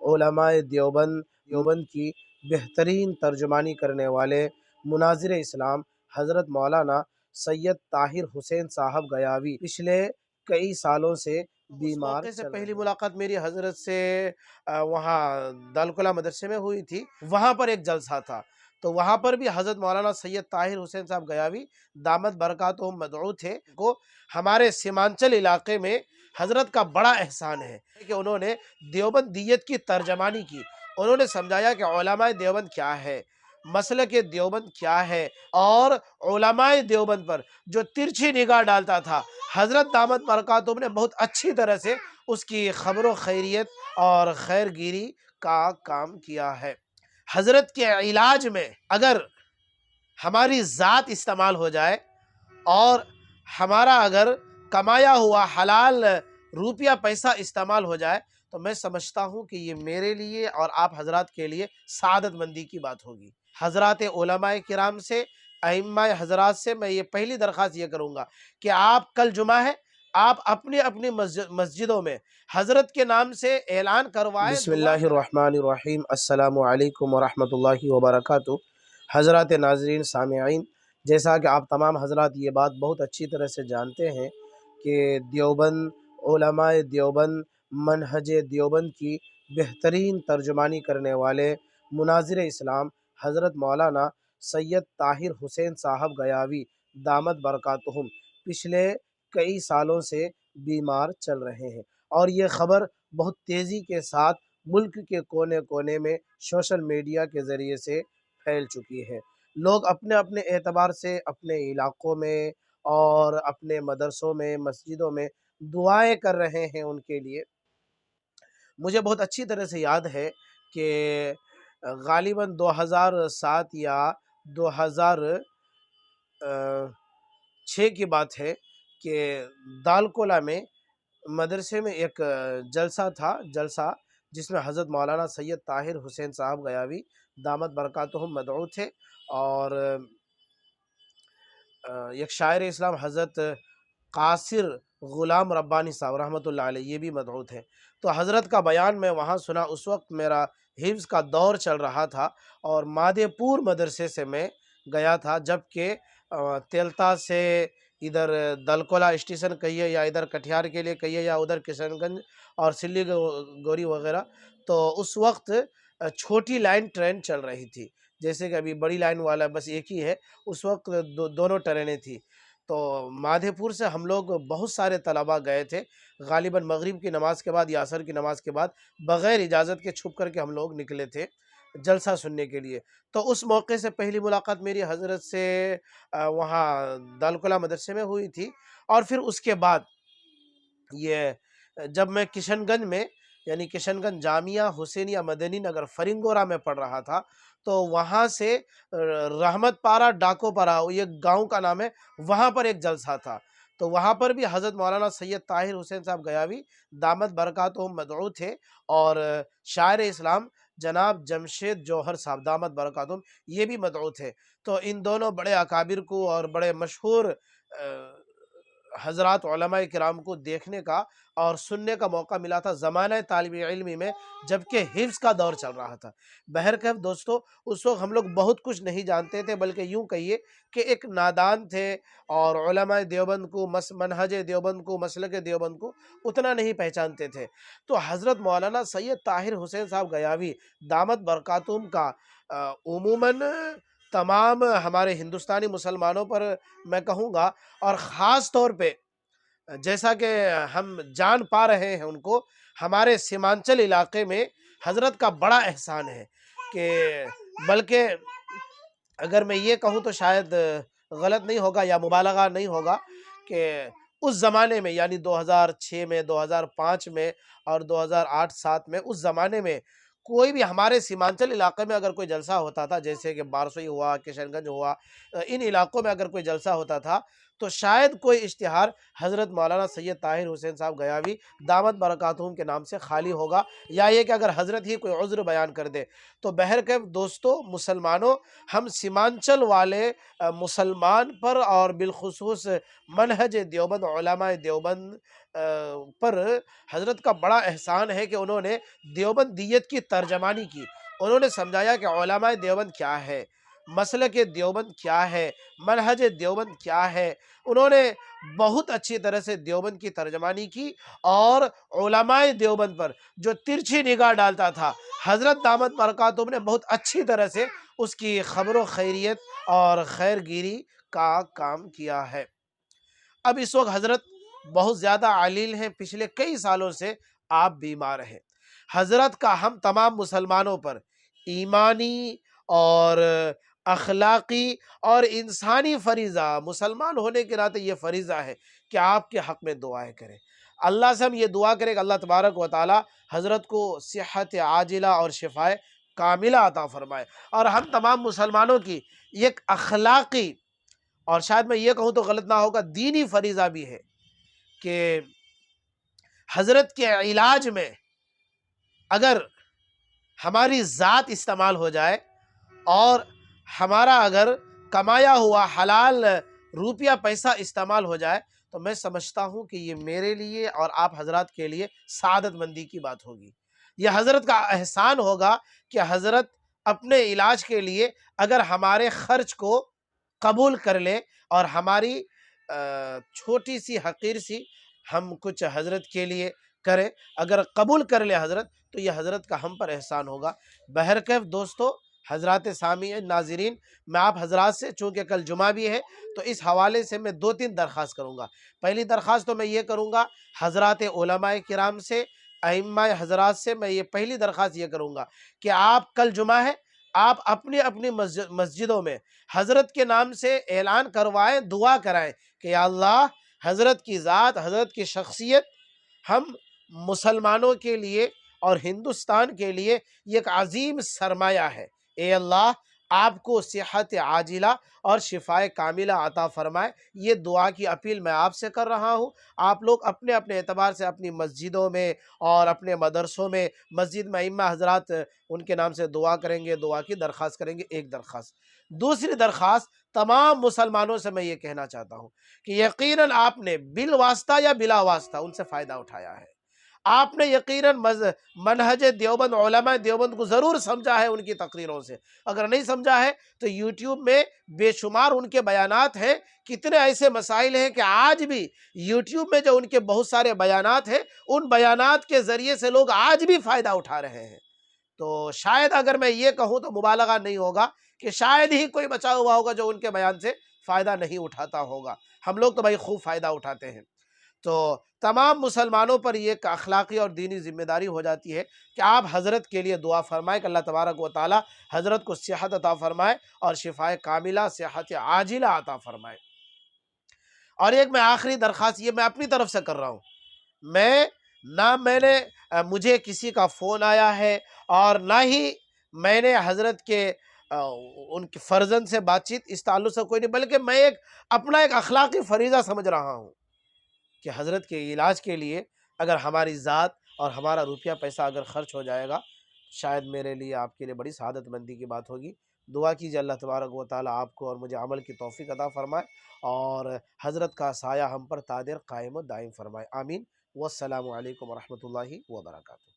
علماء دیوبند کی بہترین ترجمانی کرنے والے مناظر اسلام حضرت مولانا سید طاہر حسین صاحب گیاوی پچھلے کئی سالوں سے بیمار سے پہلی ملاقات میری حضرت سے وہاں دالکلہ مدرسے میں ہوئی تھی. وہاں پر ایک جلسہ تھا تو وہاں پر بھی حضرت مولانا سید طاہر حسین صاحب گیاوی دامت برکاتہم مدعو تھے. کو ہمارے سیمانچل علاقے میں حضرت کا بڑا احسان ہے کہ انہوں نے دیوبندیت کی ترجمانی کی. انہوں نے سمجھایا کہ علماء دیوبند کیا ہے، مسلک دیوبند کیا ہے، اور علماء دیوبند پر جو ترچھی نگاہ ڈالتا تھا حضرت دامت برکاتہم نے بہت اچھی طرح سے اس کی خبر و خیریت اور خیر گیری کا کام کیا ہے. حضرت کے علاج میں اگر ہماری ذات استعمال ہو جائے اور ہمارا اگر کمایا ہوا حلال روپیہ پیسہ استعمال ہو جائے تو میں سمجھتا ہوں کہ یہ میرے لیے اور آپ حضرات کے لیے سعادت مندی کی بات ہوگی. حضرات علماء کرام سے، ائمہ حضرات سے میں یہ پہلی درخواست یہ کروں گا کہ آپ کل جمعہ ہے، آپ اپنی اپنی مسجدوں میں حضرت کے نام سے اعلان کروائیں. بسم اللہ الرحمن الرحیم. السلام علیکم ورحمۃ اللہ وبرکاتہ. حضرات ناظرین سامعین، جیسا کہ آپ تمام حضرات یہ بات بہت اچھی طرح سے جانتے ہیں کہ دیوبند، علماء دیوبند، منہج دیوبند کی بہترین ترجمانی کرنے والے مناظر اسلام حضرت مولانا سید طاہر حسین صاحب گیاوی دامت برکاتہم پچھلے کئی سالوں سے بیمار چل رہے ہیں، اور یہ خبر بہت تیزی کے ساتھ ملک کے کونے کونے میں سوشل میڈیا کے ذریعے سے پھیل چکی ہے. لوگ اپنے اپنے اعتبار سے اپنے علاقوں میں اور اپنے مدرسوں میں، مسجدوں میں دعائیں کر رہے ہیں ان کے لیے. مجھے بہت اچھی طرح سے یاد ہے کہ غالباً 2007 یا 2006 کی بات ہے کہ دالکولہ میں مدرسے میں ایک جلسہ جس میں حضرت مولانا سید طاہر حسین صاحب گیاوی دامت برکاتہم مدعو تھے، اور ایک شاعر اسلام حضرت قاصر غلام ربانی صاحب رحمۃ اللہ علیہ یہ بھی مدعو تھے. تو حضرت کا بیان میں وہاں سنا. اس وقت میرا حفظ کا دور چل رہا تھا اور مادے پور مدرسے سے میں گیا تھا، جبکہ تیلتا سے ادھر دلکولہ اسٹیشن کہیے یا ادھر کٹھیار کے لیے کہیے یا ادھر کشن گنج اور سلی گوری وغیرہ، تو اس وقت چھوٹی لائن ٹرین چل رہی تھی. جیسے کہ ابھی بڑی لائن والا بس ایک ہی ہے، اس وقت دونوں ٹرینیں تھیں. تو مادھے پور سے ہم لوگ بہت سارے طلباء گئے تھے، غالباً مغرب کی نماز کے بعد یا عصر کی نماز کے بعد، بغیر اجازت کے چھپ کر کے ہم لوگ نکلے تھے جلسہ سننے کے لیے. تو اس موقع سے پہلی ملاقات میری حضرت سے وہاں دالکلہ مدرسے میں ہوئی تھی. اور پھر اس کے بعد یہ جب میں کشن گنج میں یعنی کشن گنج جامعہ حسینیہ مدنی نگر فرنگورہ میں پڑھ رہا تھا، تو وہاں سے رحمت پارہ ڈاکو پارہ یہ گاؤں کا نام ہے، وہاں پر ایک جلسہ تھا. تو وہاں پر بھی حضرت مولانا سید طاہر حسین صاحب گیاوی دامت برکاتہم مدعو تھے، اور شاعر اسلام جناب جمشید جوہر صاحب دامت برکاتہم یہ بھی مدعو تھے. تو ان دونوں بڑے اکابر کو اور بڑے مشہور حضرات علماء کرام کو دیکھنے کا اور سننے کا موقع ملا تھا زمانہ طالب علمی میں، جبکہ حفظ کا دور چل رہا تھا. بہرکیف دوستو، اس وقت ہم لوگ بہت کچھ نہیں جانتے تھے، بلکہ یوں کہیے کہ ایک نادان تھے، اور علماء دیوبند کو، منہج دیوبند کو، مسلک دیوبند کو اتنا نہیں پہچانتے تھے. تو حضرت مولانا سید طاہر حسین صاحب گیاوی دامت برکاتہم کا عموماً تمام ہمارے ہندوستانی مسلمانوں پر میں کہوں گا، اور خاص طور پہ جیسا کہ ہم جان پا رہے ہیں ان کو، ہمارے سیمانچل علاقے میں حضرت کا بڑا احسان ہے. کہ بلکہ اگر میں یہ کہوں تو شاید غلط نہیں ہوگا یا مبالغہ نہیں ہوگا کہ اس زمانے میں یعنی 2006 میں، 2005 میں اور 2008-07 میں، اس زمانے میں کوئی بھی ہمارے سیمانچل علاقے میں اگر کوئی جلسہ ہوتا تھا، جیسے کہ بارسوئی ہوا، کشن گنج ہوا، ان علاقوں میں اگر کوئی جلسہ ہوتا تھا تو شاید کوئی اشتہار حضرت مولانا سید طاہر حسین صاحب گیاوی دامت برکاتہم کے نام سے خالی ہوگا، یا یہ کہ اگر حضرت ہی کوئی عذر بیان کر دے۔ تو بہرکیف دوستو مسلمانوں، ہم سیمانچل والے مسلمان پر اور بالخصوص منہج دیوبند، علماء دیوبند پر حضرت کا بڑا احسان ہے کہ انہوں نے دیوبندیت کی ترجمانی کی۔ انہوں نے سمجھایا کہ علماء دیوبند کیا ہے، مسلک دیوبند کیا ہے، منہج دیوبند کیا ہے۔ انہوں نے بہت اچھی طرح سے دیوبند کی ترجمانی کی، اور علماء دیوبند پر جو ترچھی نگاہ ڈالتا تھا، حضرت دامت برکاتہم نے بہت اچھی طرح سے اس کی خبر و خیریت اور خیر گیری کا کام کیا ہے۔ اب اس وقت حضرت بہت زیادہ علیل ہیں، پچھلے کئی سالوں سے آپ بیمار ہیں۔ حضرت کا ہم تمام مسلمانوں پر ایمانی اور اخلاقی اور انسانی فریضہ، مسلمان ہونے کے ناطے یہ فریضہ ہے کہ آپ کے حق میں دعائیں کریں۔ اللہ سے ہم یہ دعا کریں کہ اللہ تبارک و تعالی حضرت کو صحت عاجلہ اور شفائے کاملہ عطا فرمائے، اور ہم تمام مسلمانوں کی ایک اخلاقی اور شاید میں یہ کہوں تو غلط نہ ہوگا دینی فریضہ بھی ہے کہ حضرت کے علاج میں اگر ہماری ذات استعمال ہو جائے، اور ہمارا اگر کمایا ہوا حلال روپیہ پیسہ استعمال ہو جائے، تو میں سمجھتا ہوں کہ یہ میرے لیے اور آپ حضرات کے لیے سعادت مندی کی بات ہوگی۔ یہ حضرت کا احسان ہوگا کہ حضرت اپنے علاج کے لیے اگر ہمارے خرچ کو قبول کر لے، اور ہماری چھوٹی سی حقیر سی ہم کچھ حضرت کے لیے کریں، اگر قبول کر لے حضرت، تو یہ حضرت کا ہم پر احسان ہوگا۔ بہرکیف دوستو، حضرات سامعین، ناظرین، میں آپ حضرات سے چونکہ کل جمعہ بھی ہے تو اس حوالے سے میں 2-3 درخواست کروں گا۔ پہلی درخواست تو میں یہ کروں گا حضرات علماء کرام سے، ائمہ حضرات سے، میں یہ پہلی درخواست یہ کروں گا کہ آپ کل جمعہ ہے، آپ اپنی اپنی مسجدوں میں حضرت کے نام سے اعلان کروائیں، دعا کرائیں کہ یا اللہ حضرت کی ذات، حضرت کی شخصیت ہم مسلمانوں کے لیے اور ہندوستان کے لیے یہ ایک عظیم سرمایہ ہے۔ اے اللہ آپ کو صحت عاجلہ اور شفائے کاملہ عطا فرمائے۔ یہ دعا کی اپیل میں آپ سے کر رہا ہوں۔ آپ لوگ اپنے اپنے اعتبار سے اپنی مسجدوں میں اور اپنے مدرسوں میں، مسجد میں ائمہ حضرات ان کے نام سے دعا کریں گے، دعا کی درخواست کریں گے، ایک درخواست۔ دوسری درخواست تمام مسلمانوں سے میں یہ کہنا چاہتا ہوں کہ یقیناً آپ نے بالواسطہ یا بلا واسطہ ان سے فائدہ اٹھایا ہے۔ آپ نے یقیناً منہج دیوبند، علماء دیوبند کو ضرور سمجھا ہے ان کی تقریروں سے۔ اگر نہیں سمجھا ہے تو یوٹیوب میں بے شمار ان کے بیانات ہیں، کتنے ایسے مسائل ہیں کہ آج بھی یوٹیوب میں جو ان کے بہت سارے بیانات ہیں، ان بیانات کے ذریعے سے لوگ آج بھی فائدہ اٹھا رہے ہیں۔ تو شاید اگر میں یہ کہوں تو مبالغہ نہیں ہوگا کہ شاید ہی کوئی بچا ہوا ہوگا جو ان کے بیان سے فائدہ نہیں اٹھاتا ہوگا۔ ہم لوگ تو بھائی خوب فائدہ اٹھاتے ہیں۔ تو تمام مسلمانوں پر یہ ایک اخلاقی اور دینی ذمہ داری ہو جاتی ہے کہ آپ حضرت کے لیے دعا فرمائیں کہ اللہ تبارک و تعالی حضرت کو صحت عطا فرمائے اور شفائے کاملہ، صحت عاجلہ عطا فرمائے۔ اور ایک میں آخری درخواست یہ میں اپنی طرف سے کر رہا ہوں، میں نے مجھے کسی کا فون آیا ہے، اور نہ ہی میں نے حضرت کے ان کے فرزند سے بات چیت اس تعلق سے کوئی نہیں، بلکہ میں اپنا ایک اخلاقی فریضہ سمجھ رہا ہوں کہ حضرت کے علاج کے لیے اگر ہماری ذات اور ہمارا روپیہ پیسہ اگر خرچ ہو جائے گا، شاید میرے لیے، آپ کے لیے بڑی سعادت مندی کی بات ہوگی۔ دعا کیجیے اللہ تبارک و تعالی آپ کو اور مجھے عمل کی توفیق عطا فرمائے، اور حضرت کا سایہ ہم پر تا دیر قائم و دائم فرمائے، آمین۔ والسلام علیکم ورحمۃ اللہ وبرکاتہ۔